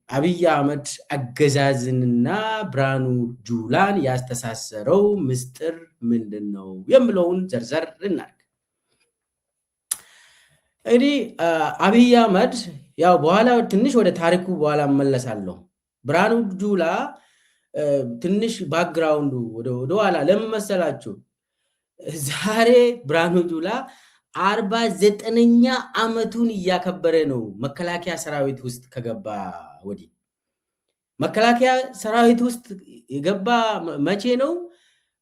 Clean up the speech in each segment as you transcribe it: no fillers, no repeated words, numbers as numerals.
አብይ አህመድ አገዛዝንና ብርሃኑ ጁላን ያስተሳሰረው ምስጢር ምንድነው የሚለውን ዘርዘር እናድርግ። እንግዲህ አብይ አህመድ ያው በኋላ ትንሽ ወደ ታሪኩ በኋላ መለሳለሁ። ብርሃኑ ጁላ ትንሽ ባክግራውንዱ ወደ ኋላ ለምን መሰላችሁ? ዛሬ ብርሃኑ ጁላ 49ኛ ዓመቱን እያከበረ ነው። መከላከያ ሰራዊት ውስጥ ከገባ ወዲህ መከላከያ ሰራዊት ውስጥ የገባ መቼ ነው?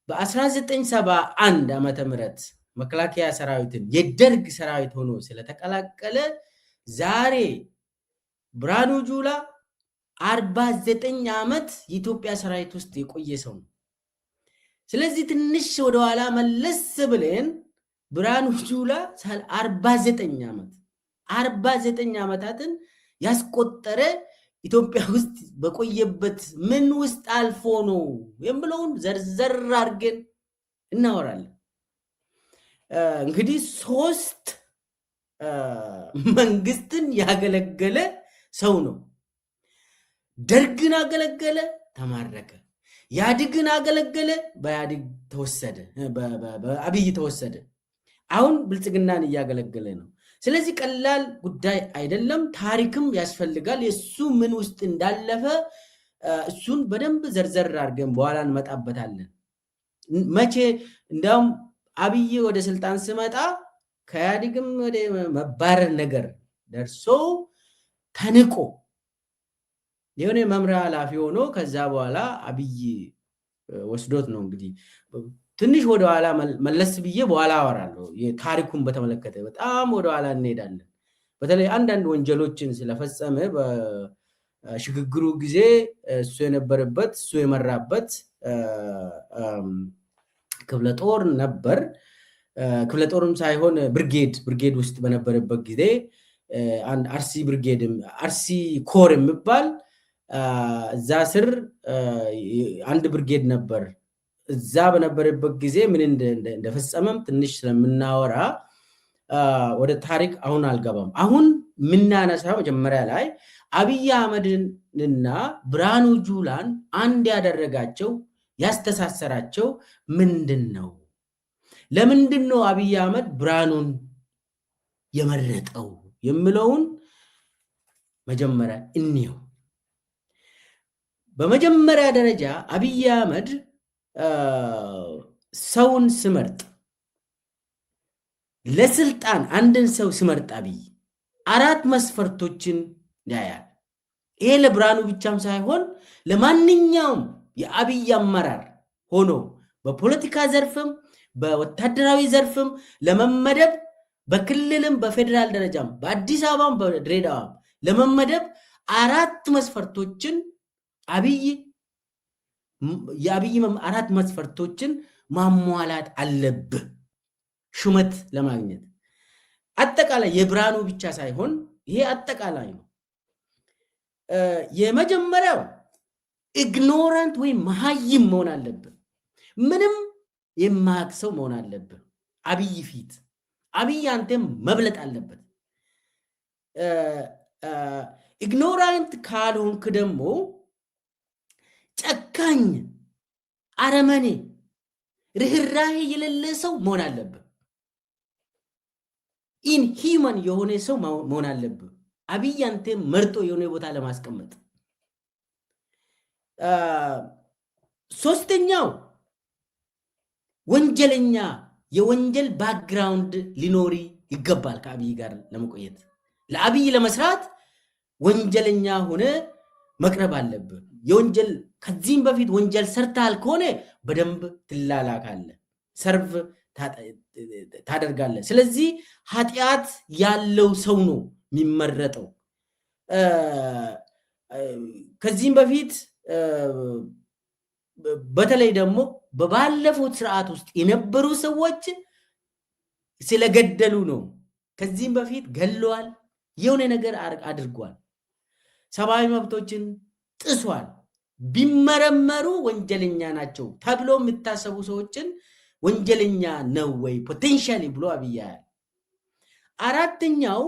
በ1971 ዓመተ ምህረት መከላከያ ሰራዊትን የደርግ ሰራዊት ሆኖ ስለተቀላቀለ ዛሬ ብርሃኑ ጁላ 49 ዓመት የኢትዮጵያ ሰራዊት ውስጥ የቆየ ሰው ነው። ስለዚህ ትንሽ ወደ ኋላ መለስ ብለን ብርሃኑ ጁላ 49 ዓመታትን ያስቆጠረ ኢትዮጵያ ውስጥ በቆየበት ምን ውስጥ አልፎ ነው የሚለውን ዘርዘር አድርገን እናወራለን። እንግዲህ 3 መንግስትን ያገለገለ ሰው ነው። ደርግን አገለገለ፣ ተማረከ። ያድግን አገለገለ፣ በያድግ ተወሰደ፣ በአብይ ተወሰደ። አሁን ብልጽግናን እያገለገለ ነው። ስለዚህ ቀላል ጉዳይ አይደለም። ታሪክም ያስፈልጋል። የሱ ምን ውስጥ እንዳለፈ እሱን በደንብ ዘርዘር አድርገን በኋላ እንመጣበታለን። መቼ እንዲያውም አብይ ወደ ስልጣን ስመጣ ከያድግም ወደ መባረር ነገር ደርሶ ተንቆ የሆነ መምሪያ ኃላፊ ሆኖ ከዛ በኋላ አብይ ወስዶት ነው። እንግዲህ ትንሽ ወደ ኋላ መለስ ብዬ በኋላ አወራለሁ። የታሪኩን በተመለከተ በጣም ወደ ኋላ እንሄዳለን። በተለይ አንዳንድ ወንጀሎችን ስለፈጸመ በሽግግሩ ጊዜ እሱ የነበረበት እሱ የመራበት ክፍለ ጦር ነበር። ክፍለ ጦርም ሳይሆን ብርጌድ ውስጥ በነበረበት ጊዜ አንድ አርሲ ኮር የሚባል እዛ ስር አንድ ብርጌድ ነበር። እዛ በነበረበት ጊዜ ምን እንደፈጸመም ትንሽ ስለምናወራ ወደ ታሪክ አሁን አልገባም። አሁን የምናነሳው መጀመሪያ ላይ አብይ አህመድንና ብርሃኑ ጁላን አንድ ያደረጋቸው ያስተሳሰራቸው ምንድን ነው? ለምንድን ነው አብይ አህመድ ብርሃኑን የመረጠው የሚለውን መጀመሪያ እንየው። በመጀመሪያ ደረጃ አብይ አህመድ ሰውን ስመርጥ ለስልጣን አንድን ሰው ስመርጥ አብይ 4 መስፈርቶችን ያያል። ይሄ ለብርሃኑ ብቻም ሳይሆን ለማንኛውም የአብይ አመራር ሆኖ በፖለቲካ ዘርፍም በወታደራዊ ዘርፍም ለመመደብ በክልልም በፌደራል ደረጃም በአዲስ አበባም በድሬዳዋም ለመመደብ 4 መስፈርቶችን የአብይ 4 መስፈርቶችን ማሟላት አለብህ ሹመት ለማግኘት። አጠቃላይ የብርሃኑ ብቻ ሳይሆን ይሄ አጠቃላይ ነው። የመጀመሪያው ኢግኖራንት ወይም መሃይም መሆን አለብህ። ምንም የማያውቅ ሰው መሆን አለብህ። አብይ ፊት አብይ አንተም መብለጥ አለበት። ኢግኖራንት ካልሆንክ ደግሞ ጨካኝ፣ አረመኔ፣ ርህራሄ የሌለ ሰው መሆን አለብህ። ኢንሂውማን የሆነ ሰው መሆን አለብህ። አብይ አንተም መርጦ የሆነ ቦታ ለማስቀመጥ። ሶስተኛው ወንጀለኛ የወንጀል ባክግራውንድ ሊኖሪ ይገባል። ከአብይ ጋር ለመቆየት ለአብይ ለመስራት ወንጀለኛ ሆነ መቅረብ አለብህ። የወንጀል ከዚህም በፊት ወንጀል ሰርታል ከሆነ በደንብ ትላላካለህ፣ ሰርቭ ታደርጋለህ። ስለዚህ ኃጢአት ያለው ሰው ነው የሚመረጠው። ከዚህም በፊት በተለይ ደግሞ በባለፉት ስርዓት ውስጥ የነበሩ ሰዎች ስለገደሉ ነው። ከዚህም በፊት ገለዋል፣ የሆነ ነገር አድርጓል፣ ሰብአዊ መብቶችን ጥሷል። ቢመረመሩ ወንጀለኛ ናቸው ተብሎ የሚታሰቡ ሰዎችን ወንጀለኛ ነው ወይ ፖቴንሻሊ ብሎ አብይ ያያል። አራተኛው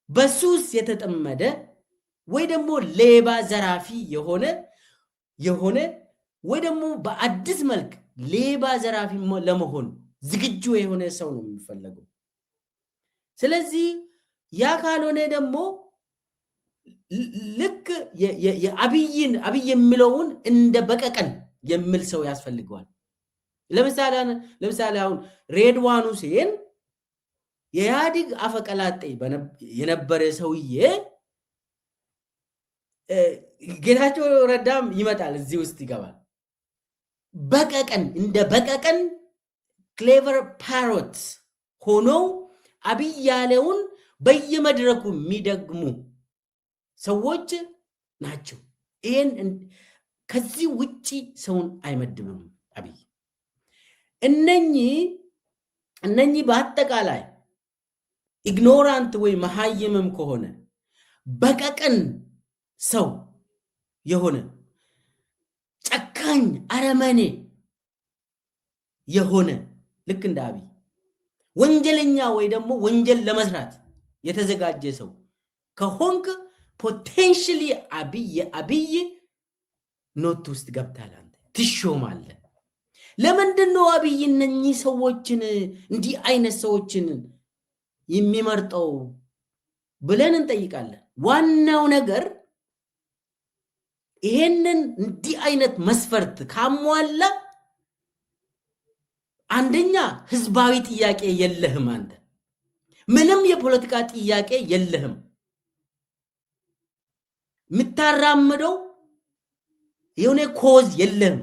በሱስ የተጠመደ ወይ ደግሞ ሌባ ዘራፊ የሆነ ወይ ደግሞ በአዲስ መልክ ሌባ ዘራፊ ለመሆን ዝግጁ የሆነ ሰው ነው የሚፈለገው። ስለዚህ ያ ካልሆነ ደግሞ ልክ አብይ የሚለውን እንደ በቀቀን የሚል ሰው ያስፈልገዋል። ለምሳሌ አሁን ሬድዋን ሁሴን የኢህአዴግ አፈቀላጤ የነበረ ሰውዬ ጌታቸው ረዳም ይመጣል፣ እዚህ ውስጥ ይገባል። በቀቀን እንደ በቀቀን ክሌቨር ፓሮት ሆነው አብይ ያለውን በየመድረኩ የሚደግሙ ሰዎች ናቸው። ይሄን ከዚህ ውጪ ሰውን አይመድብም አብይ። እነኚህ በአጠቃላይ ኢግኖራንት ወይ መሃይምም ከሆነ በቀቀን ሰው የሆነ ጨካኝ አረመኔ የሆነ ልክ እንደ አብይ ወንጀለኛ ወይ ደግሞ ወንጀል ለመስራት የተዘጋጀ ሰው ከሆንክ ፖቴንሻሊ አብይ ኖት ውስጥ ገብታል፣ አንተ ትሾማለህ። ለምንድን ነው አብይ እነኚህ ሰዎችን እንዲህ አይነት ሰዎችን የሚመርጠው ብለን እንጠይቃለን። ዋናው ነገር ይሄንን እንዲህ አይነት መስፈርት ካሟላ አንደኛ ህዝባዊ ጥያቄ የለህም፣ አንተ ምንም የፖለቲካ ጥያቄ የለህም። የምታራምደው የሆነ ኮዝ የለህም።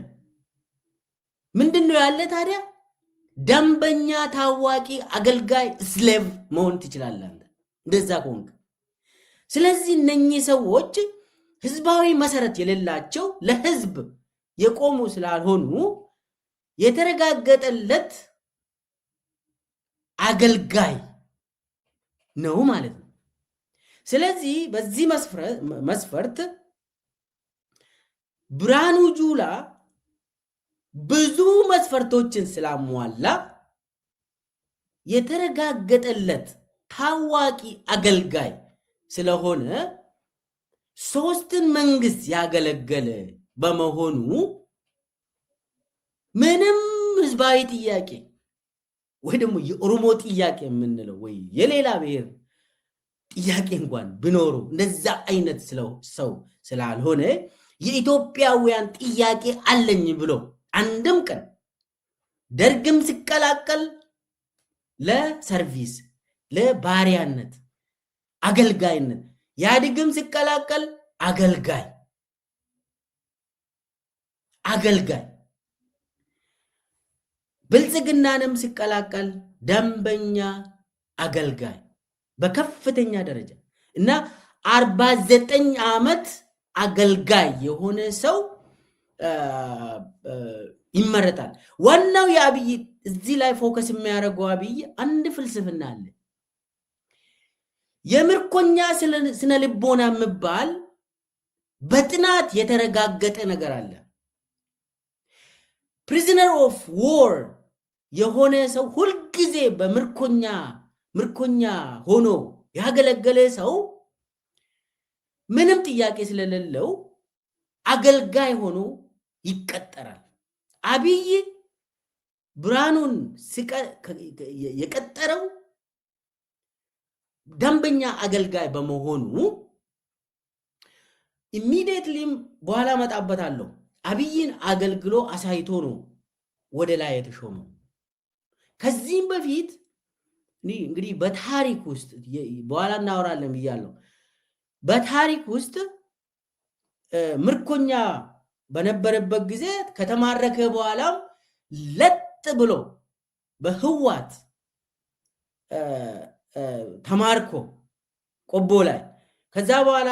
ምንድነው ያለ ታዲያ? ደንበኛ ታዋቂ አገልጋይ ስሌቭ መሆን ትችላለህ አንተ እንደዛ ከሆንክ። ስለዚህ እነኚህ ሰዎች ህዝባዊ መሰረት የሌላቸው ለህዝብ የቆሙ ስላልሆኑ የተረጋገጠለት አገልጋይ ነው ማለት ነው። ስለዚህ በዚህ መስፈርት ብርሃኑ ጁላ ብዙ መስፈርቶችን ስላሟላ የተረጋገጠለት ታዋቂ አገልጋይ ስለሆነ ሶስትን መንግስት ያገለገለ በመሆኑ ምንም ህዝባዊ ጥያቄ ወይ ደግሞ የኦሮሞ ጥያቄ የምንለው ወይ የሌላ ብሔር ጥያቄ እንኳን ቢኖሩ እንደዛ አይነት ሰው ስላልሆነ የኢትዮጵያውያን ጥያቄ አለኝ ብሎ አንድም ቀን ደርግም ሲቀላቀል ለሰርቪስ ለባሪያነት አገልጋይነት፣ ኢህአዴግም ሲቀላቀል አገልጋይ ብልጽግናንም ሲቀላቀል ደንበኛ አገልጋይ በከፍተኛ ደረጃ እና 49 ዓመት አገልጋይ የሆነ ሰው ይመረጣል። ዋናው የአብይ እዚህ ላይ ፎከስ የሚያደርገው አብይ አንድ ፍልስፍና አለ። የምርኮኛ ስነ ልቦና የሚባል በጥናት የተረጋገጠ ነገር አለ። ፕሪዝነር ኦፍ ዎር የሆነ ሰው ሁልጊዜ ምርኮኛ ሆኖ ያገለገለ ሰው ምንም ጥያቄ ስለሌለው አገልጋይ ሆኖ ይቀጠራል። አብይ ብርሃኑን የቀጠረው ደንበኛ አገልጋይ በመሆኑ ኢሚዲየትሊም በኋላ መጣበታለሁ አብይን አገልግሎ አሳይቶ ነው ወደ ላይ የተሾመው። ከዚህም በፊት እንግዲህ በታሪክ ውስጥ በኋላ እናወራለን ብያለሁ። በታሪክ ውስጥ ምርኮኛ በነበረበት ጊዜ ከተማረከ በኋላም ለጥ ብሎ በህዋት ተማርኮ ቆቦ ላይ ከዛ በኋላ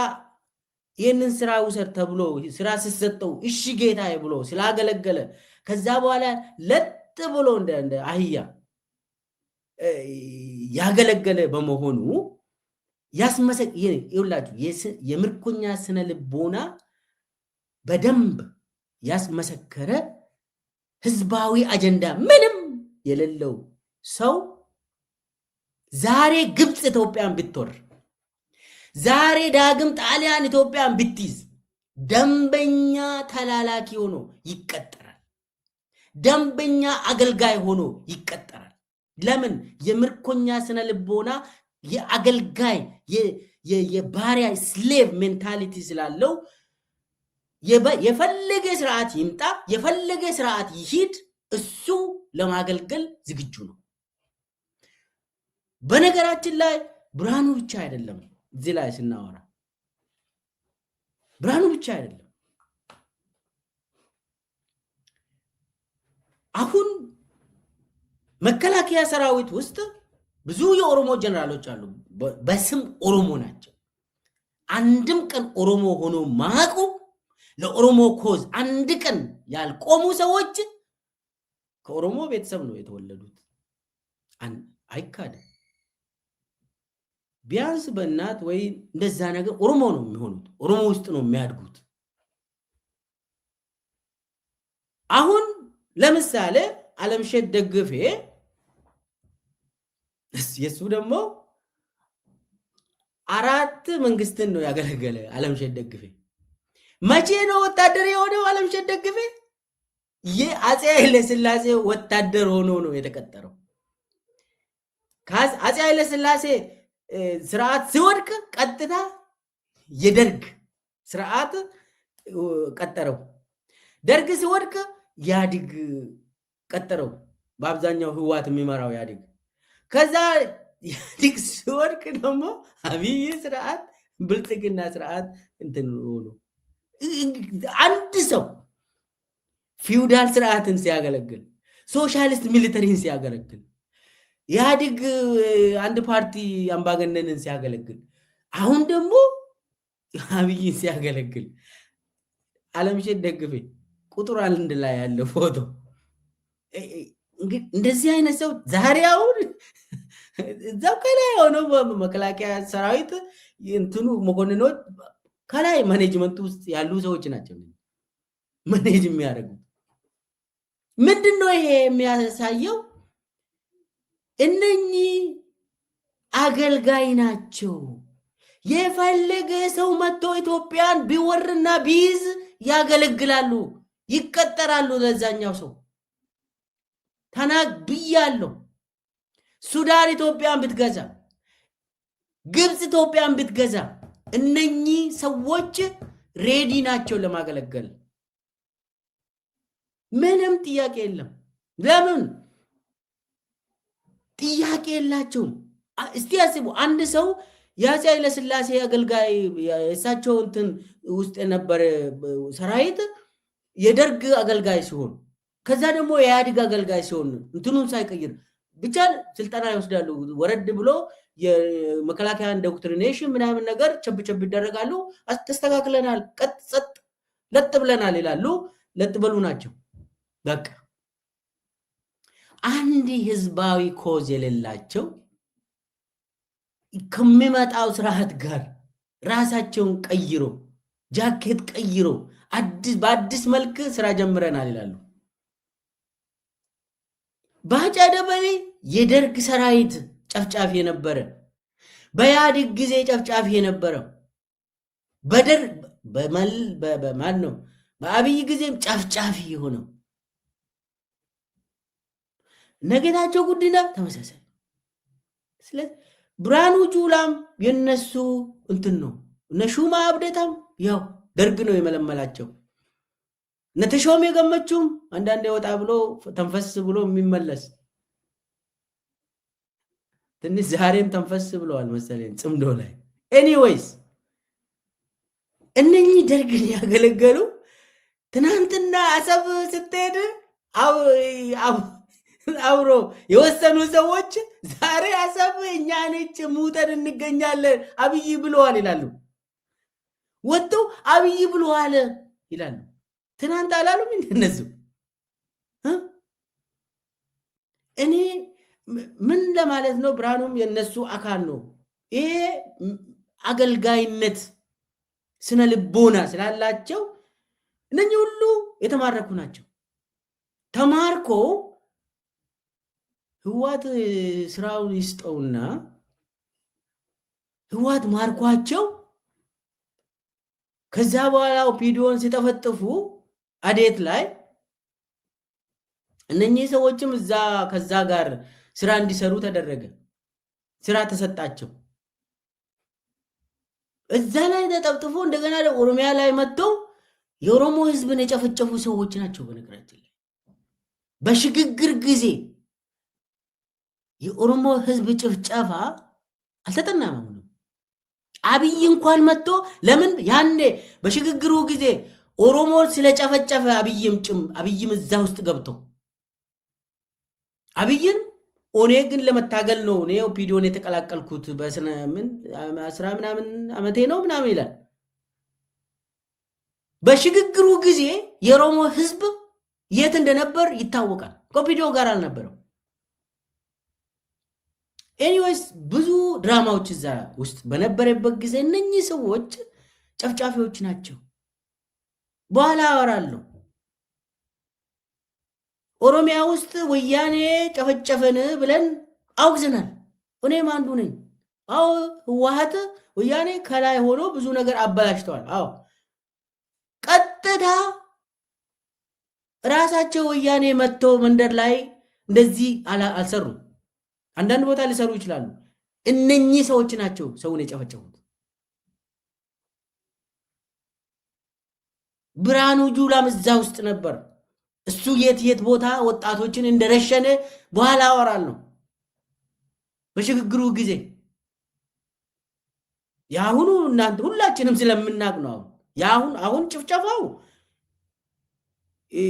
ይህንን ስራ ውሰድ ተብሎ ስራ ሲሰጠው እሺ ጌታዬ ብሎ ስላገለገለ ከዛ በኋላ ለጥ ብሎ እንደ አህያ ያገለገለ በመሆኑ የምርኮኛ ስነ ልቦና በደንብ ያስመሰከረ ህዝባዊ አጀንዳ ምንም የሌለው ሰው ዛሬ ግብፅ ኢትዮጵያን ብትወር፣ ዛሬ ዳግም ጣሊያን ኢትዮጵያን ብትይዝ ደንበኛ ተላላኪ ሆኖ ይቀጠራል። ደንበኛ አገልጋይ ሆኖ ይቀጠራል። ለምን? የምርኮኛ ስነ ልቦና የአገልጋይ የባሪያ ስሌቭ ሜንታሊቲ ስላለው የፈለገ ስርዓት ይምጣ የፈለገ ስርዓት ይሂድ እሱ ለማገልገል ዝግጁ ነው። በነገራችን ላይ ብርሃኑ ብቻ አይደለም። እዚህ ላይ ስናወራ ብርሃኑ ብቻ አይደለም። አሁን መከላከያ ሰራዊት ውስጥ ብዙ የኦሮሞ ጀነራሎች አሉ። በስም ኦሮሞ ናቸው። አንድም ቀን ኦሮሞ ሆኖ ማቁ ለኦሮሞ ኮዝ አንድ ቀን ያልቆሙ ሰዎች ከኦሮሞ ቤተሰብ ነው የተወለዱት። አይካድም። ቢያንስ በእናት ወይ እንደዛ ነገር ኦሮሞ ነው የሚሆኑት። ኦሮሞ ውስጥ ነው የሚያድጉት። አሁን ለምሳሌ አለምሸት ደግፌ የሱ ደግሞ 4 መንግስትን ነው ያገለገለ። አለምሸት ደግፌ መቼ ነው ወታደር የሆነው? አለምሸት ደግፌ የአፄ ኃይለ ሥላሴ ወታደር ሆኖ ነው የተቀጠረው። አፄ ኃይለ ሥላሴ ስርዓት ሲወድቅ ቀጥታ የደርግ ስርዓት ቀጠረው። ደርግ ሲወድቅ ያድግ ቀጠረው። በአብዛኛው ህዋት የሚመራው ያድግ። ከዛ ያድግ ሲወድቅ ደግሞ አብይ ስርዓት ብልጽግና ስርዓት እንትን ሆኖ አንድ ሰው ፊውዳል ስርዓትን ሲያገለግል፣ ሶሻሊስት ሚሊተሪን ሲያገለግል፣ ያድግ አንድ ፓርቲ አምባገነንን ሲያገለግል፣ አሁን ደግሞ አብይን ሲያገለግል አለምሸት ደግፌ ቁጥር 1 ላይ ያለ ፎቶ እንደዚህ አይነት ሰው ዛሬ አሁን እዛው ከላይ ሆኖ መከላከያ ሰራዊት እንትኑ መኮንኖች ከላይ ማኔጅመንት ውስጥ ያሉ ሰዎች ናቸው ማኔጅ የሚያደርጉት። ምንድነው ይሄ የሚያሳየው? እነኚህ አገልጋይ ናቸው። የፈለገ ሰው መጥቶ ኢትዮጵያን ቢወርና ቢይዝ ያገለግላሉ፣ ይቀጠራሉ። ለዛኛው ሰው ብያለሁ። ሱዳን ኢትዮጵያን ብትገዛ፣ ግብፅ ኢትዮጵያን ብትገዛ እነኚህ ሰዎች ሬዲ ናቸው ለማገለገል። ምንም ጥያቄ የለም። ለምን ጥያቄ የላቸውም? እስቲ ያስቡ። አንድ ሰው የአፄ ኃይለ ሥላሴ አገልጋይ የእሳቸው እንትን ውስጥ የነበረ ሰራዊት የደርግ አገልጋይ ሲሆን ከዛ ደግሞ የኢህአዴግ አገልጋይ ሲሆን እንትኑን ሳይቀይር ብቻ ስልጠና ይወስዳሉ። ወረድ ብሎ የመከላከያን ዶክትሪኔሽን ምናምን ነገር ቸብቸብ ይደረጋሉ። ተስተካክለናል፣ ቀጥ ጸጥ ለጥ ብለናል ይላሉ። ለጥ በሉ ናቸው። በቃ አንድ ህዝባዊ ኮዝ የሌላቸው ከሚመጣው ስርዓት ጋር ራሳቸውን ቀይሮ ጃኬት ቀይሮ በአዲስ መልክ ስራ ጀምረናል ይላሉ። ባጫ ደበሌ የደርግ ሰራዊት ጨፍጫፊ የነበረ፣ በኢህአዴግ ጊዜ ጨፍጫፊ የነበረ፣ በማን ነው በአብይ ጊዜም ጨፍጫፊ የሆነው ነገታቸው ጉዲና ተመሳሳይ። ስለዚህ ብርሃኑ ጁላም የነሱ እንትን ነው። ነሹማ አብደታም ያው ደርግ ነው የመለመላቸው። ነተሾም የገመቹም አንዳንዴ ወጣ ብሎ ተንፈስ ብሎ የሚመለስ ትንሽ ዛሬም ተንፈስ ብለዋል መሰለኝ ጽምዶ ላይ። ኤኒዌይስ እነኚህ ደርግን ያገለገሉ ትናንትና አሰብ ስትሄድ አብሮ የወሰኑ ሰዎች ዛሬ አሰብ እኛ ነች ሙተን እንገኛለን አብይ ብለዋል ይላሉ። ወጥተው አብይ ብለዋል ይላሉ። ትናንት አላሉም እነሱ? እኔ ምን ለማለት ነው? ብርሃኑም የነሱ አካል ነው። ይሄ አገልጋይነት ስነ ልቦና ስላላቸው እነኚህ ሁሉ የተማረኩ ናቸው። ተማርኮ ህዋት ስራውን ይስጠውና ህወሓት ማርኳቸው ከዛ በኋላ ኦፒዲዮን ሲጠፈጥፉ አዴት ላይ እነኚህ ሰዎችም እዛ ከዛ ጋር ስራ እንዲሰሩ ተደረገ። ስራ ተሰጣቸው። እዛ ላይ ተጠፍጥፎ እንደገና ኦሮሚያ ላይ መጥተው የኦሮሞ ህዝብን የጨፈጨፉ ሰዎች ናቸው። በነገራችን ላይ በሽግግር ጊዜ የኦሮሞ ህዝብ ጭፍጨፋ አልተጠናም። አብይ እንኳን መጥቶ ለምን ያኔ በሽግግሩ ጊዜ ኦሮሞ ስለጨፈጨፈ አብይም እዛ ውስጥ ገብቶ አብይን ኦኔግን ለመታገል ነው እኔ ኦፒዲዮን የተቀላቀልኩት በስነ ምን 10 ምናምን አመቴ ነው ምናምን ይላል። በሽግግሩ ጊዜ የኦሮሞ ህዝብ የት እንደነበር ይታወቃል። ከኦፒዲዮ ጋር አልነበረም። ኤኒዌይስ ብዙ ድራማዎች እዛ ውስጥ በነበረበት ጊዜ እነኚህ ሰዎች ጨፍጫፊዎች ናቸው። በኋላ አወራለሁ። ኦሮሚያ ውስጥ ወያኔ ጨፈጨፈን ብለን አውግዘናል። እኔም አንዱ ነኝ። አዎ ህወሓት ወያኔ ከላይ ሆኖ ብዙ ነገር አበላሽተዋል። አዎ ቀጥታ ራሳቸው ወያኔ መጥቶ መንደር ላይ እንደዚህ አልሰሩም። አንዳንድ ቦታ ሊሰሩ ይችላሉ። እነኚህ ሰዎች ናቸው ሰውን የጨፈጨፉት። ብርሃኑ ጁላም እዛ ውስጥ ነበር። እሱ የት ቦታ ወጣቶችን እንደረሸነ በኋላ አወራለሁ። በሽግግሩ ጊዜ ያሁኑ እናንተ ሁላችንም ስለምናቅ ነው። አሁን ጭፍጨፋው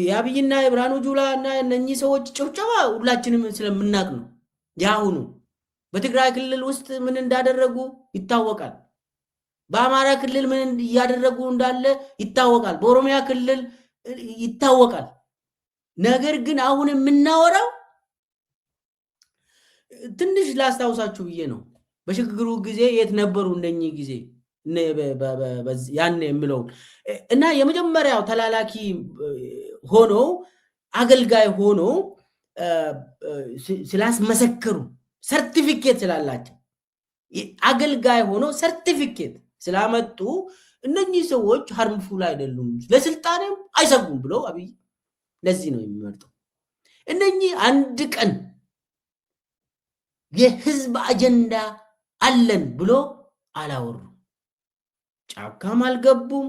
የአብይና የብርሃኑ ጁላ እና እነኚህ ሰዎች ጭፍጨፋ ሁላችንም ስለምናቅ ነው። ያሁኑ በትግራይ ክልል ውስጥ ምን እንዳደረጉ ይታወቃል። በአማራ ክልል ምን እያደረጉ እንዳለ ይታወቃል። በኦሮሚያ ክልል ይታወቃል። ነገር ግን አሁን የምናወራው ትንሽ ላስታውሳችሁ ብዬ ነው። በሽግግሩ ጊዜ የት ነበሩ እንደኚህ ጊዜ ያን የምለው እና የመጀመሪያው ተላላኪ ሆኖ አገልጋይ ሆኖ ስላስመሰከሩ ሰርቲፊኬት ስላላቸው አገልጋይ ሆኖ ሰርቲፊኬት ስላመጡ እነኚህ ሰዎች ሃርምፉል አይደሉም፣ ለስልጣንም አይሰጉም ብለው አብይ ለዚህ ነው የሚመርጠው። እነኚህ አንድ ቀን የህዝብ አጀንዳ አለን ብሎ አላወሩ፣ ጫካም አልገቡም።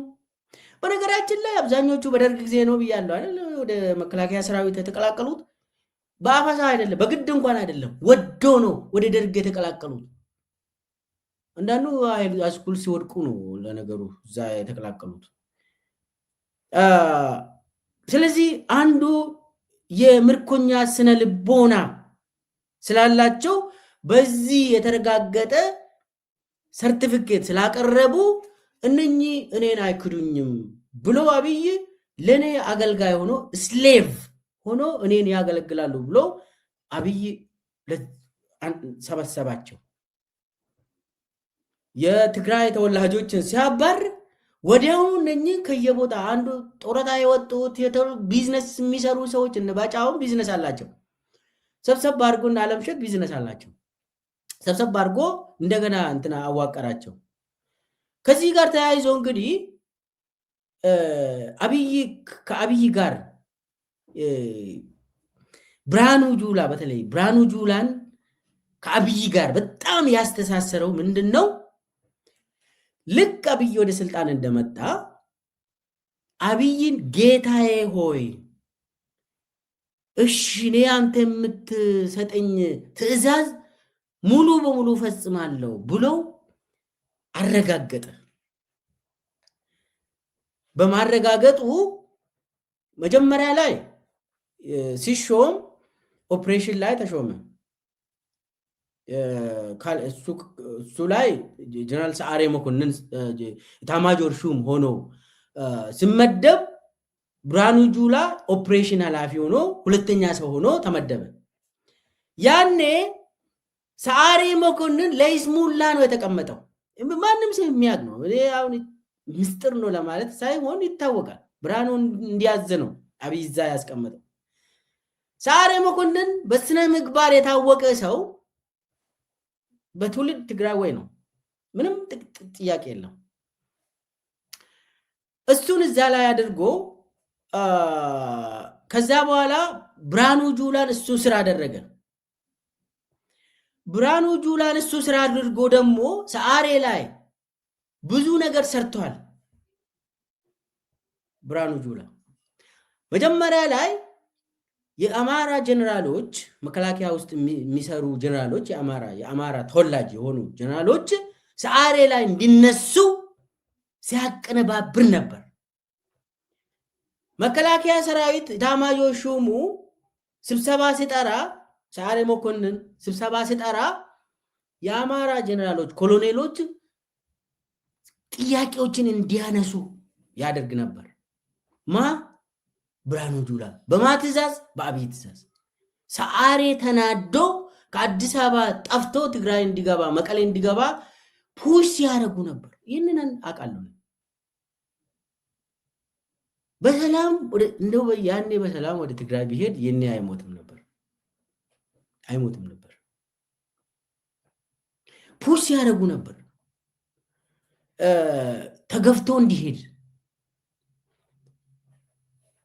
በነገራችን ላይ አብዛኞቹ በደርግ ጊዜ ነው ብያለሁ አይደል? ወደ መከላከያ ሰራዊት የተቀላቀሉት በአፈሳ አይደለም፣ በግድ እንኳን አይደለም፣ ወዶ ነው ወደ ደርግ የተቀላቀሉት። አንዳንዱ ሃይስኩል ሲወድቁ ነው ለነገሩ እዛ የተቀላቀሉት። ስለዚህ አንዱ የምርኮኛ ስነ ልቦና ስላላቸው በዚህ የተረጋገጠ ሰርቲፊኬት ስላቀረቡ እነኚህ እኔን አይክዱኝም ብሎ አብይ ለኔ አገልጋይ ሆኖ ስሌቭ ሆኖ እኔን ያገለግላሉ ብሎ አብይ ሰበሰባቸው። የትግራይ ተወላጆችን ሲያባር ወዲያውኑ እነኚህ ከየቦታ አንዱ ጦረታ የወጡት ቢዝነስ የሚሰሩ ሰዎች ባጫውን ቢዝነስ አላቸው። ሰብሰብ አድርጎና አለምሸት ቢዝነስ አላቸው። ሰብሰብ አድርጎ እንደገና እንትና አዋቀራቸው። ከዚህ ጋር ተያይዞ እንግዲህ ከአብይ ጋር ብርሃኑ ጁላ በተለይ ብርሃኑ ጁላን ከአብይ ጋር በጣም ያስተሳሰረው ምንድነው? ልክ አብይ ወደ ስልጣን እንደመጣ አብይን ጌታዬ ሆይ እሺ እኔ አንተ የምትሰጠኝ ትዕዛዝ ሙሉ በሙሉ ፈጽማለሁ ብሎ አረጋገጠ። በማረጋገጡ መጀመሪያ ላይ ሲሾም ኦፕሬሽን ላይ ተሾመ። እሱ ላይ ጀነራል ሰዓሬ መኮንን ኤታማዦር ሹም ሆኖ ሲመደብ ብርሃኑ ጁላ ኦፕሬሽን ኃላፊ ሆኖ ሁለተኛ ሰው ሆኖ ተመደበ። ያኔ ሰዓሬ መኮንን ለይስሙላ ነው የተቀመጠው። ማንም ሰው የሚያውቅ ነው። አሁን ምስጢር ነው ለማለት ሳይሆን ይታወቃል። ብርሃኑ እንዲያዝ ነው አብይ እዛ ያስቀመጠው። ሰዓሬ መኮንን በስነ ምግባር የታወቀ ሰው በትውልድ ትግራዋይ ነው። ምንም ጥያቄ የለም። እሱን እዛ ላይ አድርጎ ከዛ በኋላ ብርሃኑ ጁላን እሱ ስራ አደረገ። ብርሃኑ ጁላን እሱ ስራ አድርጎ ደግሞ ሰዓሬ ላይ ብዙ ነገር ሰርቷል። ብርሃኑ ጁላ መጀመሪያ ላይ የአማራ ጀነራሎች መከላከያ ውስጥ የሚሰሩ ጀነራሎች የአማራ ተወላጅ የሆኑ ጀነራሎች ሰዓሬ ላይ እንዲነሱ ሲያቀነባብር ነበር። መከላከያ ሰራዊት ኤታማዦር ሹሙ ስብሰባ ሲጠራ ሰዓሬ መኮንን ስብሰባ ሲጠራ የአማራ ጀነራሎች ኮሎኔሎች ጥያቄዎችን እንዲያነሱ ያደርግ ነበር። ብርሃኑ ጁላ በማ ትእዛዝ? በአብይ ትእዛዝ። ሰዓሬ ተናዶ ከአዲስ አበባ ጠፍቶ ትግራይ እንዲገባ መቀሌ እንዲገባ ፑሽ ያደርጉ ነበር። ይህንን አውቃለሁ። በሰላም እንደው ያኔ በሰላም ወደ ትግራይ ቢሄድ የኔ አይሞትም ነበር። ፑሽ ያደርጉ ነበር ተገፍቶ እንዲሄድ።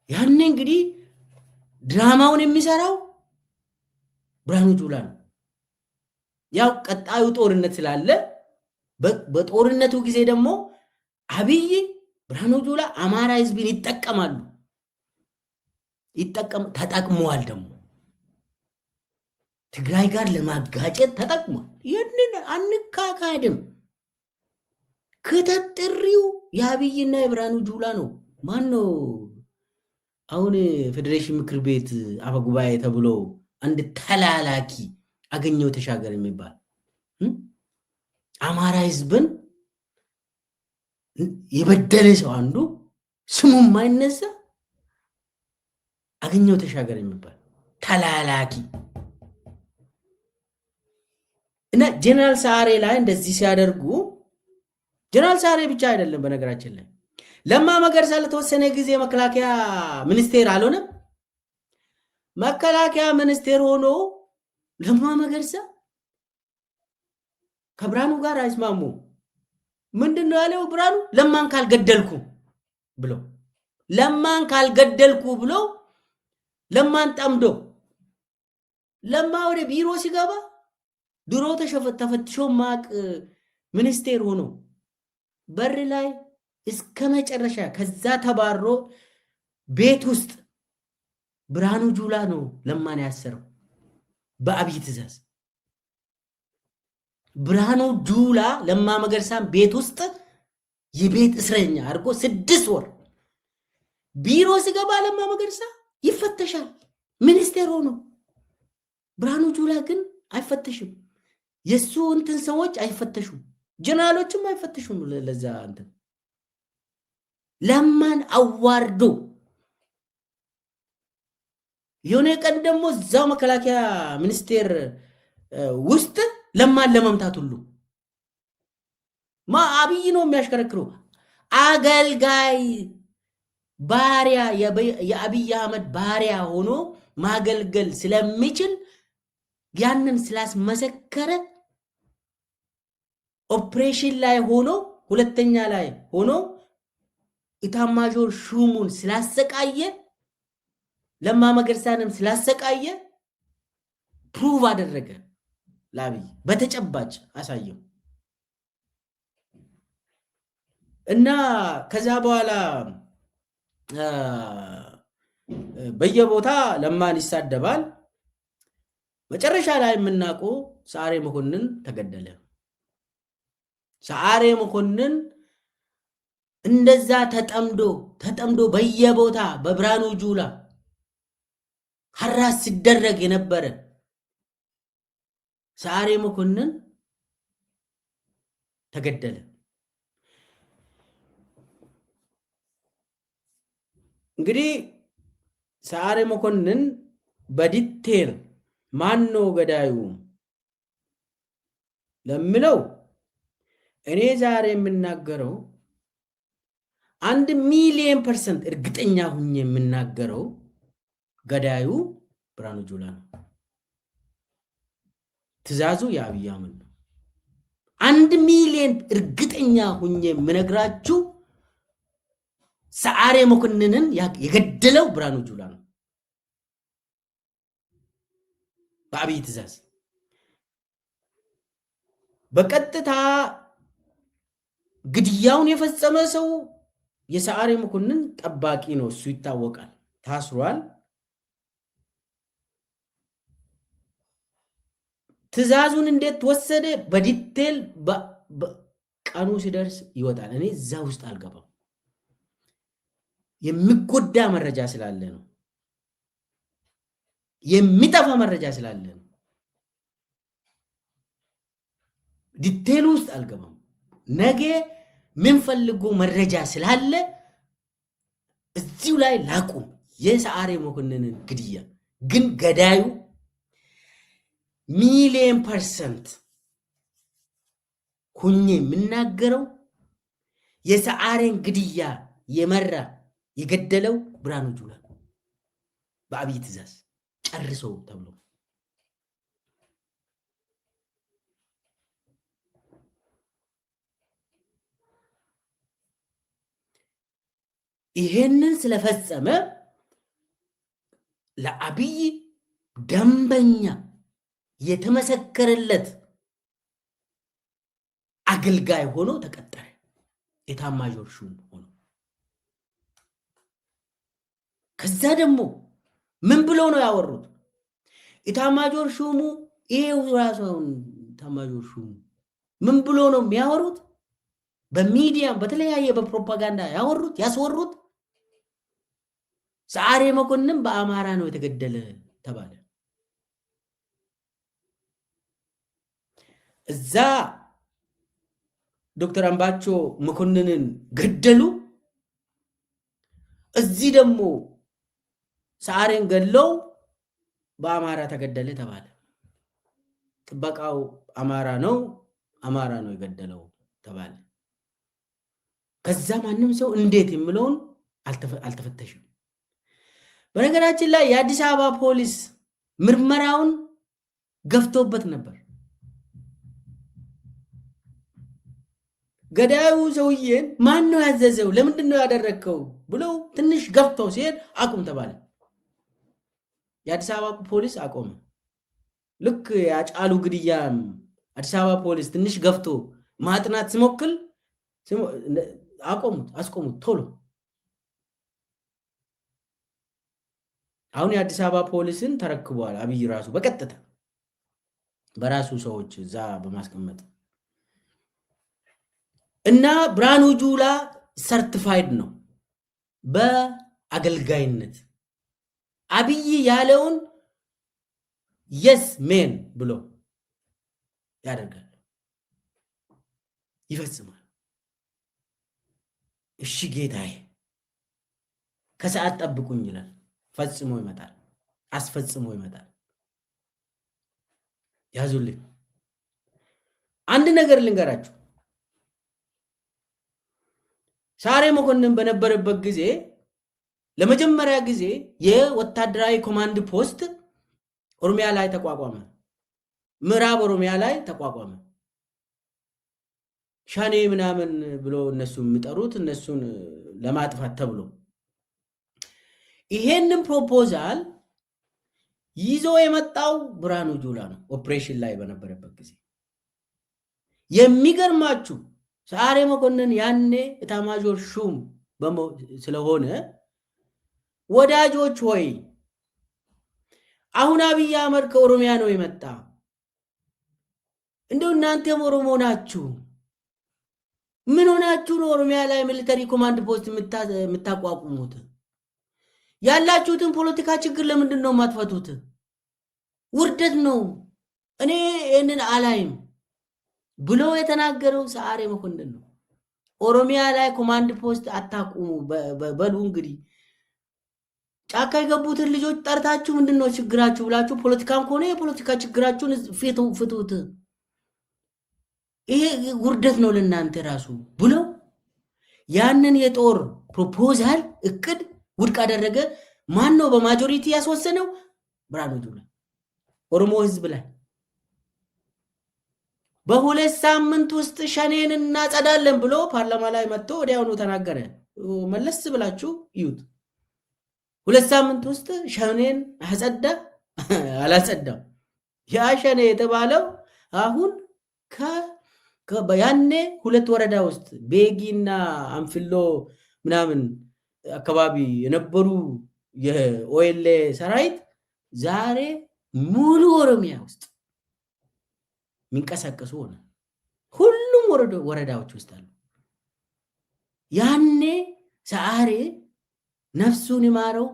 ያኔ እንግዲህ ድራማውን የሚሰራው ብርሃኑ ጁላ ነው። ያው ቀጣዩ ጦርነት ስላለ በጦርነቱ ጊዜ ደግሞ አብይ ብርሃኑ ጁላ አማራ ህዝብን ተጠቅመዋል። ደግሞ ትግራይ ጋር ለማጋጨት ተጠቅሟል። ይህንን አንካካድም። ከተጥሪው የአብይና የብርሃኑ ጁላ ነው። ማን ነው አሁን ፌዴሬሽን ምክር ቤት አፈ ጉባኤ ተብሎ አንድ ተላላኪ አገኘው ተሻገር የሚባል አማራ ህዝብን የበደለ ሰው አንዱ ስሙ ማይነሳ አገኘው ተሻገር የሚባል ተላላኪ እና ጀነራል ሰዓሬ ላይ እንደዚህ ሲያደርጉ ጀነራል ሰዓሬ ብቻ አይደለም። በነገራችን ላይ ለማ መገርሳ ለተወሰነ ጊዜ መከላከያ ሚኒስቴር አልሆነም። መከላከያ ሚኒስቴር ሆኖ ለማ መገርሳ ከብርሃኑ ጋር አይስማሙ። ምንድነው ያለው ብርሃኑ? ለማን ካልገደልኩ ብሎ ለማን ጠምዶ ለማ ወደ ቢሮ ሲገባ ድሮ ተፈትሾ ማቅ ሚኒስቴር ሆኖ በር ላይ እስከ መጨረሻ ከዛ ተባሮ ቤት ውስጥ ብርሃኑ ጁላ ነው ለማን ያሰረው በአብይ ትእዛዝ። ብርሃኑ ጁላ ለማ መገርሳን ቤት ውስጥ የቤት እስረኛ አድርጎ 6 ወር ቢሮ ሲገባ ለማ መገርሳ ይፈተሻል ሚኒስቴር ሆኖ። ብርሃኑ ጁላ ግን አይፈተሽም። የሱ እንትን ሰዎች አይፈተሹም፣ ጀነራሎችም አይፈተሹም። ለዛ እንትን ለማን አዋርዶ የሆነ ቀን ደግሞ እዛው መከላከያ ሚኒስቴር ውስጥ ለማን ለመምታት ሁሉ አብይ ነው የሚያሽከረክረው። አገልጋይ ባሪያ የአብይ አህመድ ባሪያ ሆኖ ማገልገል ስለሚችል ያንን ስላስመሰከረ ኦፕሬሽን ላይ ሆኖ ሁለተኛ ላይ ሆኖ ኢታማዦር ሹሙን ስላሰቃየ ለማ መገርሳንም ስላሰቃየ ፕሩቭ አደረገ። ለአብይ በተጨባጭ አሳየው እና ከዛ በኋላ በየቦታ ለማን ይሳደባል። መጨረሻ ላይ የምናውቀው ሰዓሬ መኮንን ተገደለ። ሰዓሬ መኮንን እንደዛ ተጠምዶ በየቦታ በብርሃኑ ጁላ ሐራስ ሲደረግ የነበረ ሰዓሬ መኮንን ተገደለ። እንግዲህ ሰዓሬ መኮንን በዲቴል ማን ነው ገዳዩ ለምለው እኔ ዛሬ የምናገረው 1,000,000% እርግጠኛ ሁኜ የምናገረው ገዳዩ ብርሃኑ ጁላ ነው። ትእዛዙ የአብይ አህመድ ነው። 1 ሚሊዮን እርግጠኛ ሁኜ የምነግራችሁ ሰዓሬ መኮንንን የገደለው ብርሃኑ ጁላ ነው በአብይ ትእዛዝ። በቀጥታ ግድያውን የፈጸመ ሰው የሰዓሬ መኮንን ጠባቂ ነው፣ እሱ ይታወቃል፣ ታስሯል። ትእዛዙን እንዴት ወሰደ በዲቴል ቀኑ ሲደርስ ይወጣል። እኔ እዛ ውስጥ አልገባም፣ የሚጎዳ መረጃ ስላለ ነው፣ የሚጠፋ መረጃ ስላለ ነው። ዲቴል ውስጥ አልገባም። ነገ ምንፈልጉ መረጃ ስላለ እዚሁ ላይ ላቁም። የሰዓሬ መኮንንን ግድያ ግን ገዳዩ 1,000,000% ሁኜ የምናገረው የሰዓሬን ግድያ የመራ የገደለው ብርሃኑ ጁላ በአብይ ትእዛዝ ጨርሶ ተብሎ ይሄንን ስለፈጸመ ለአብይ ደንበኛ የተመሰከረለት አገልጋይ ሆኖ ተቀጠረ። ኤታማዦር ሹም ሆኖ ከዛ ደግሞ ምን ብሎ ነው ያወሩት? ኤታማዦር ሹሙ ይሄው ራሱን ኤታማዦር ሹሙ ምን ብሎ ነው የሚያወሩት? በሚዲያ በተለያየ በፕሮፓጋንዳ ያስወሩት ሰዓሬ መኮንን በአማራ ነው የተገደለ ተባለ። እዛ ዶክተር አምባቸው መኮንንን ገደሉ። እዚህ ደግሞ ሰዓሬን ገለው በአማራ ተገደለ ተባለ። ጥበቃው አማራ ነው የገደለው ተባለ። ከዛ ማንም ሰው እንዴት የሚለውን አልተፈተሽም። በነገራችን ላይ የአዲስ አበባ ፖሊስ ምርመራውን ገፍቶበት ነበር። ገዳዩ ሰውዬን ማን ነው ያዘዘው? ለምንድን ነው ያደረከው? ብለው ትንሽ ገፍተው ሲሄድ አቁም ተባለ። የአዲስ አበባ ፖሊስ አቆመ። ልክ ያጫሉ ግድያ አዲስ አበባ ፖሊስ ትንሽ ገፍቶ ማጥናት ሲሞክል አስቆሙት ቶሎ። አሁን የአዲስ አበባ ፖሊስን ተረክቧል አብይ ራሱ በቀጥታ በራሱ ሰዎች እዛ በማስቀመጥ እና ብርሃኑ ጁላ ሰርቲፋይድ ነው በአገልጋይነት። አብይ ያለውን የስ ሜን ብሎ ያደርጋል፣ ይፈጽማል። እሺ ጌታዬ ከሰዓት ጠብቁኝ ይላል፣ ፈጽሞ ይመጣል፣ አስፈጽሞ ይመጣል። ያዙልኝ። አንድ ነገር ልንገራችሁ። ሰዓሬ መኮንን በነበረበት ጊዜ ለመጀመሪያ ጊዜ የወታደራዊ ኮማንድ ፖስት ኦሮሚያ ላይ ተቋቋመ። ምዕራብ ኦሮሚያ ላይ ተቋቋመ። ሻኔ ምናምን ብሎ እነሱ የሚጠሩት እነሱን ለማጥፋት ተብሎ ይሄንን ፕሮፖዛል ይዞ የመጣው ብርሃኑ ጁላ ነው። ኦፕሬሽን ላይ በነበረበት ጊዜ የሚገርማችሁ ሰዓሬ መኮንን ያኔ ኤታማዦር ሹም ስለሆነ ወዳጆች ሆይ አሁን አብይ አህመድ ከኦሮሚያ ነው የመጣ፣ እንደው እናንተም ኦሮሞ ናችሁ፣ ምን ሆናችሁ ነው ኦሮሚያ ላይ ሚሊተሪ ኮማንድ ፖስት የምታቋቁሙት? ያላችሁትን ፖለቲካ ችግር ለምንድን ነው የማትፈቱት? ውርደት ነው፣ እኔ ይህንን አላይም ብሎ የተናገረው ሰዓሬ መኮንን ነው። ኦሮሚያ ላይ ኮማንድ ፖስት አታቁሙ በሉ። እንግዲህ ጫካ የገቡትን ልጆች ጠርታችሁ ምንድን ነው ችግራችሁ ብላችሁ ፖለቲካም ከሆነ የፖለቲካ ችግራችሁን ፍቱት። ይሄ ውርደት ነው ለእናንተ ራሱ ብሎ ያንን የጦር ፕሮፖዛል እቅድ ውድቅ አደረገ። ማን ነው በማጆሪቲ ያስወሰነው? ብርሃኑ ጁላ ኦሮሞ ህዝብ ላይ በሁለት ሳምንት ውስጥ ሸኔን እናጸዳለን ብሎ ፓርላማ ላይ መጥቶ ወዲያውኑ ተናገረ። መለስ ብላችሁ ይዩት። ሁለት ሳምንት ውስጥ ሸኔን አጸዳ አላጸዳም? ያ ሸኔ የተባለው አሁን ያኔ ሁለት ወረዳ ውስጥ ቤጊና አንፍሎ ምናምን አካባቢ የነበሩ የኦኤልኤ ሰራዊት ዛሬ ሙሉ ኦሮሚያ ውስጥ የሚንቀሳቀሱ ሆነ። ሁሉም ወረዳዎች ውስጥ አሉ። ያኔ ሰዓሬ ነፍሱን ይማረው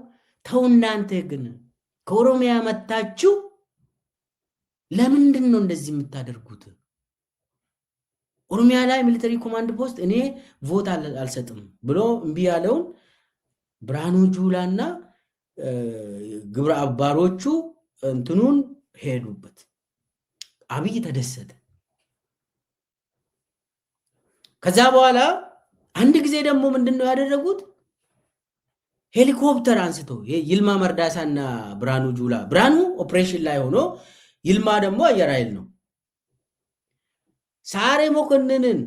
ተው እናንተ ግን ከኦሮሚያ መታችሁ ለምንድን ነው እንደዚህ የምታደርጉት? ኦሮሚያ ላይ ሚሊተሪ ኮማንድ ፖስት እኔ ቮት አልሰጥም ብሎ እምቢ ያለውን ብርሃኑ ጁላና ግብረ አባሮቹ እንትኑን ሄዱበት። አብይ ተደሰተ። ከዛ በኋላ አንድ ጊዜ ደግሞ ምንድነው ያደረጉት? ሄሊኮፕተር አንስቶ ይልማ መርዳሳና ብርሃኑ ጁላ፣ ብርሃኑ ኦፕሬሽን ላይ ሆኖ ይልማ ደግሞ አየር ኃይል ነው። ሳሬ መኮንንን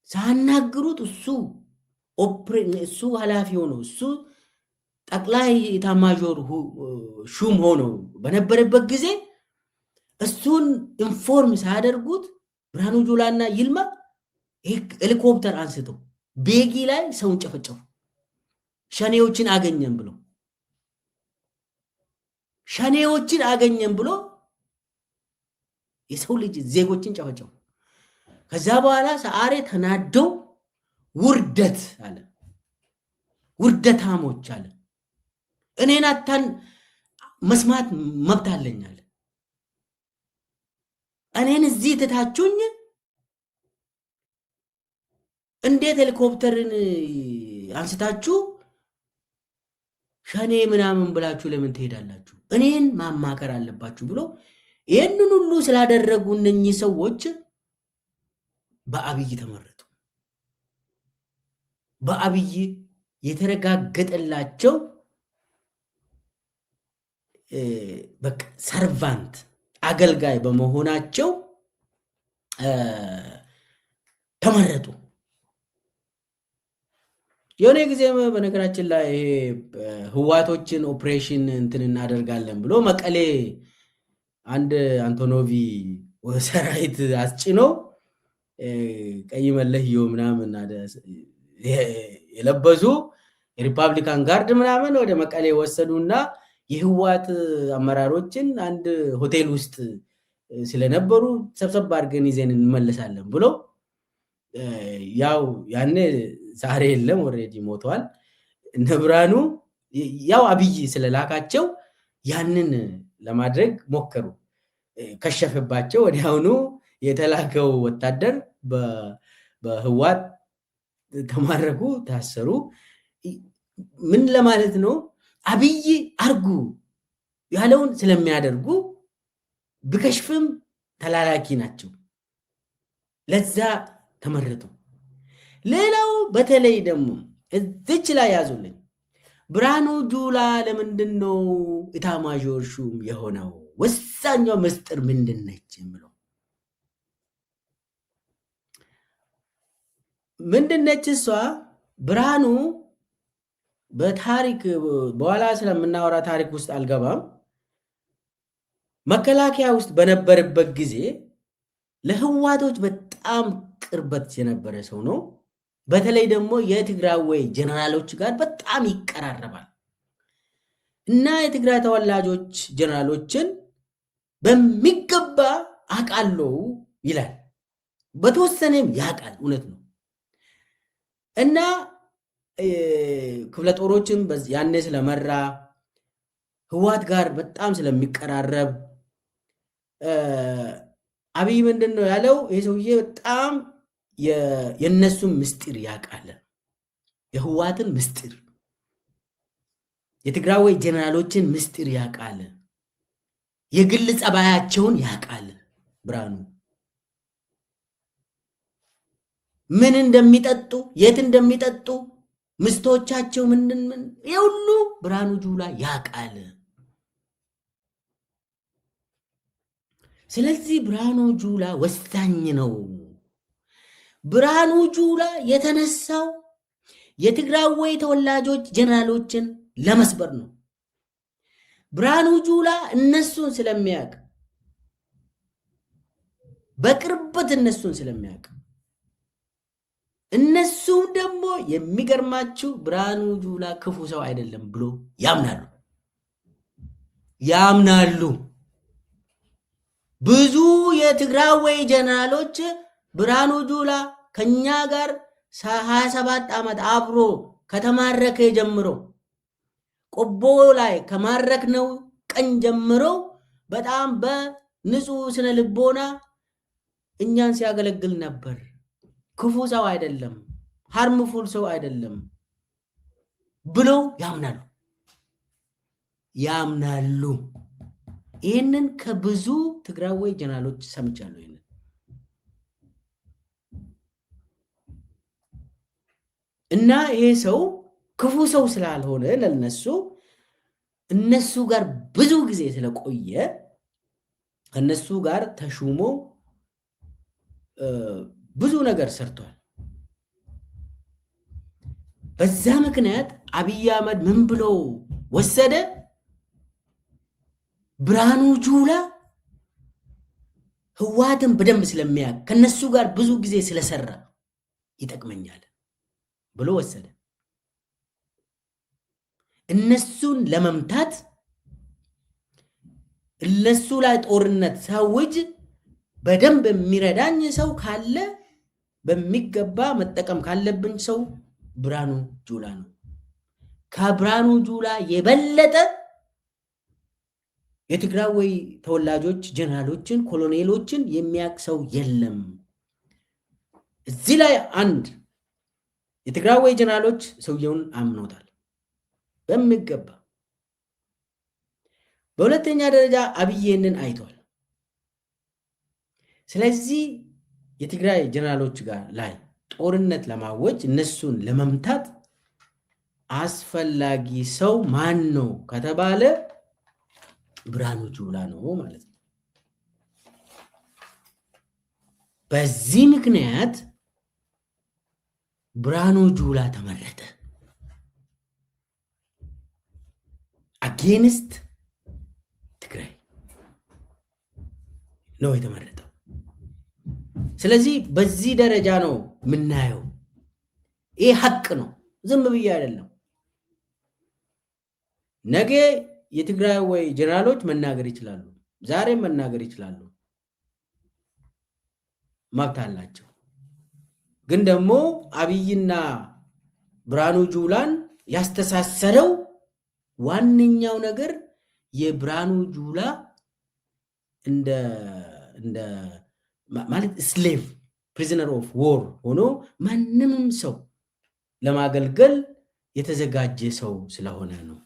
ሳናግሩት እሱ ኃላፊ ሆኖ እሱ ጠቅላይ ኤታማዦር ሹም ሆኖ በነበረበት ጊዜ እሱን ኢንፎርም ሳያደርጉት ብርሃኑ ጁላና ይልማ ሄሊኮፕተር አንስተው ቤጊ ላይ ሰውን ጨፈጨፉ። ሸኔዎችን አገኘን ብሎ የሰው ልጅ ዜጎችን ጨፈጨፉ። ከዛ በኋላ ሰዓሬ ተናደው ውርደት አለ፣ ውርደታሞች አለ፣ እኔን አታን መስማት መብት አለኝ አለ። እኔን እዚህ ትታችሁኝ እንዴት ሄሊኮፕተርን አንስታችሁ ሸኔ ምናምን ብላችሁ ለምን ትሄዳላችሁ? እኔን ማማከር አለባችሁ ብሎ ይህንን ሁሉ ስላደረጉ እነኚህ ሰዎች በአብይ ተመረጡ። በአብይ የተረጋገጠላቸው በቃ ሰርቫንት አገልጋይ በመሆናቸው ተመረጡ። የሆነ ጊዜ በነገራችን ላይ ህዋቶችን ኦፕሬሽን እንትን እናደርጋለን ብሎ መቀሌ አንድ አንቶኖቪ ሰራዊት አስጭኖ ቀይ መለዮ ምናምን የለበሱ የሪፐብሊካን ጋርድ ምናምን ወደ መቀሌ ወሰዱና የህዋት አመራሮችን አንድ ሆቴል ውስጥ ስለነበሩ ሰብሰብ አድርገን ይዘን እንመለሳለን ብሎ ያው ያኔ ዛሬ የለም ኦሬዲ ሞተዋል። እነ ብርሃኑ ያው አብይ ስለላካቸው ያንን ለማድረግ ሞከሩ፣ ከሸፈባቸው። ወዲያውኑ የተላከው ወታደር በህዋት ተማረኩ፣ ታሰሩ። ምን ለማለት ነው? አብይ አርጉ ያለውን ስለሚያደርጉ ብከሽፍም ተላላኪ ናቸው። ለዛ ተመረጡ። ሌላው በተለይ ደግሞ እዚች ላይ ያዙልኝ፣ ብርሃኑ ጁላ ለምንድን ነው ኢታማዦር ሹም የሆነው? ወሳኛው ምስጢር ምንድን ነች የምለው ምንድን ነች? እሷ ብርሃኑ በታሪክ በኋላ ስለምናወራ ታሪክ ውስጥ አልገባም። መከላከያ ውስጥ በነበረበት ጊዜ ለህዋቶች በጣም ቅርበት የነበረ ሰው ነው። በተለይ ደግሞ የትግራይ ጀነራሎች ጋር በጣም ይቀራረባል እና የትግራይ ተወላጆች ጀነራሎችን በሚገባ አውቃለሁ ይላል። በተወሰነም ያውቃል፣ እውነት ነው። እና ክፍለ ጦሮችን ያኔ ስለመራ ህዋት ጋር በጣም ስለሚቀራረብ አብይ ምንድን ነው ያለው? ይህ ሰውዬ በጣም የነሱን ምስጢር ያውቃል፣ የህዋትን ምስጢር፣ የትግራይ ጀነራሎችን ምስጢር ያውቃል፣ የግል ጸባያቸውን ያውቃል። ብርሃኑ ምን እንደሚጠጡ፣ የት እንደሚጠጡ፣ ምስቶቻቸው ምን የሁሉ ብርሃኑ ጁላ ያውቃል። ስለዚህ ብርሃኑ ጁላ ወሳኝ ነው። ብርሃኑ ጁላ የተነሳው የትግራይ ተወላጆች ጀነራሎችን ለመስበር ነው። ብርሃኑ ጁላ እነሱን ስለሚያውቅ በቅርበት እነሱን ስለሚያውቅ እነሱም ደግሞ የሚገርማችሁ ብርሃኑ ጁላ ክፉ ሰው አይደለም ብሎ ያምናሉ። ብዙ የትግራይ ጀነራሎች ብርሃኑ ጁላ ከኛ ጋር 27 ዓመት አብሮ ከተማረከ ጀምሮ ቆቦ ላይ ከማረክነው ቀን ጀምሮ በጣም በንጹህ ስነ ልቦና እኛን ሲያገለግል ነበር። ክፉ ሰው አይደለም፣ ሃርምፉል ሰው አይደለም ብለው ያምናሉ። ይህንን ከብዙ ትግራይ ጀነራሎች ሰምቻለሁ። ይህንን እና ይሄ ሰው ክፉ ሰው ስላልሆነ ለነሱ እነሱ ጋር ብዙ ጊዜ ስለቆየ እነሱ ጋር ተሹሞ ብዙ ነገር ሰርቷል። በዛ ምክንያት አብይ አህመድ ምን ብሎ ወሰደ? ብርሃኑ ጁላ ህወሓትን በደንብ ስለሚያውቅ ከነሱ ጋር ብዙ ጊዜ ስለሰራ ይጠቅመኛል ብሎ ወሰደ። እነሱን ለመምታት እነሱ ላይ ጦርነት ሳውጅ በደንብ የሚረዳኝ ሰው ካለ በሚገባ መጠቀም ካለብን ሰው ብርሃኑ ጁላ ነው። ከብርሃኑ ጁላ የበለጠ የትግራይ ተወላጆች ጀነራሎችን፣ ኮሎኔሎችን የሚያውቅ ሰው የለም። እዚህ ላይ አንድ የትግራይ ጀነራሎች ሰውየውን አምኖታል በሚገባ። በሁለተኛ ደረጃ አብይንን አይቷል። ስለዚህ የትግራይ ጀነራሎች ጋር ላይ ጦርነት ለማወጅ እነሱን ለመምታት አስፈላጊ ሰው ማን ነው ከተባለ ብርሃኑ ጁላ ነው ማለት ነው። በዚህ ምክንያት ብርሃኑ ጁላ ተመረጠ። አጌንስት ትግራይ ነው የተመረጠው። ስለዚህ በዚህ ደረጃ ነው የምናየው። ይህ ሀቅ ነው፣ ዝም ብዬ አይደለም። ነገ የትግራይ ጀነራሎች መናገር ይችላሉ፣ ዛሬም መናገር ይችላሉ፣ መብት አላቸው። ግን ደግሞ አብይና ብርሃኑ ጁላን ያስተሳሰረው ዋነኛው ነገር የብርሃኑ ጁላ እንደ ማለት ስሌቭ ፕሪዝነር ኦፍ ዎር ሆኖ ማንንም ሰው ለማገልገል የተዘጋጀ ሰው ስለሆነ ነው።